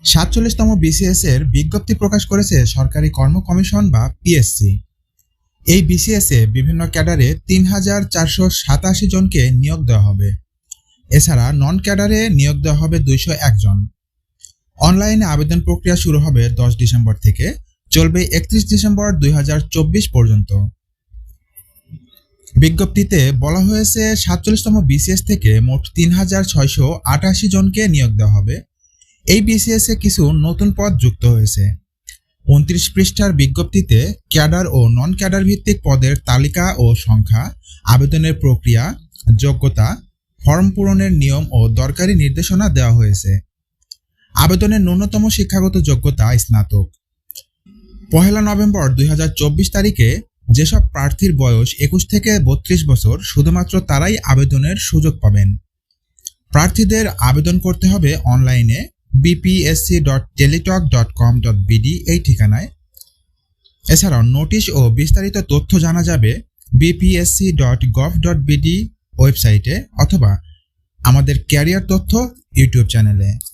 ৪৭তম BCS এর বিজ্ঞপ্তি প্রকাশ করেছে সরকারি কর্ম কমিশন বা পিএসসি। এই বিসিএস এ বিভিন্ন ক্যাডারে ৩,৪৮৭ জনকে নিয়োগ দেওয়া হবে। এছাড়া নন ক্যাডারে নিয়োগ দেওয়া হবে ২০১ জন। অনলাইনে আবেদন প্রক্রিয়া শুরু হবে ১০ ডিসেম্বর থেকে, চলবে ৩১ ডিসেম্বর ২০২৪ পর্যন্ত। বিজ্ঞপ্তিতে বলা হয়েছে ৪৭তম বিসিএস থেকে মোট ৩,৬৮৮ জনকে নিয়োগ দেওয়া হবে। এই বিসিএস এ কিছু নতুন পদ যুক্ত হয়েছে। ২৯ পৃষ্ঠার বিজ্ঞপ্তিতে ক্যাডার ও নন ক্যাডার ভিত্তিক পদের তালিকা ও সংখ্যা, আবেদনের প্রক্রিয়া, যোগ্যতা, ফর্ম পূরণের নিয়ম ও দরকারি নির্দেশনা দেওয়া হয়েছে। আবেদনের ন্যূনতম শিক্ষাগত যোগ্যতা স্নাতক। ১ নভেম্বর ২০২৪ তারিখে যেসব প্রার্থীর বয়স ২১ থেকে ৩২ বছর শুধুমাত্র তারাই আবেদনের সুযোগ পাবেন। প্রার্থীদের আবেদন করতে হবে অনলাইনে bpsc.teletalk.com.bd এই ঠিকানায়। এছাড়াও নোটিশ ও বিস্তারিত তথ্য জানা যাবে bpsc.gov.bd ওয়েবসাইটে অথবা আমাদের ক্যারিয়ার তথ্য ইউটিউব চ্যানেলে।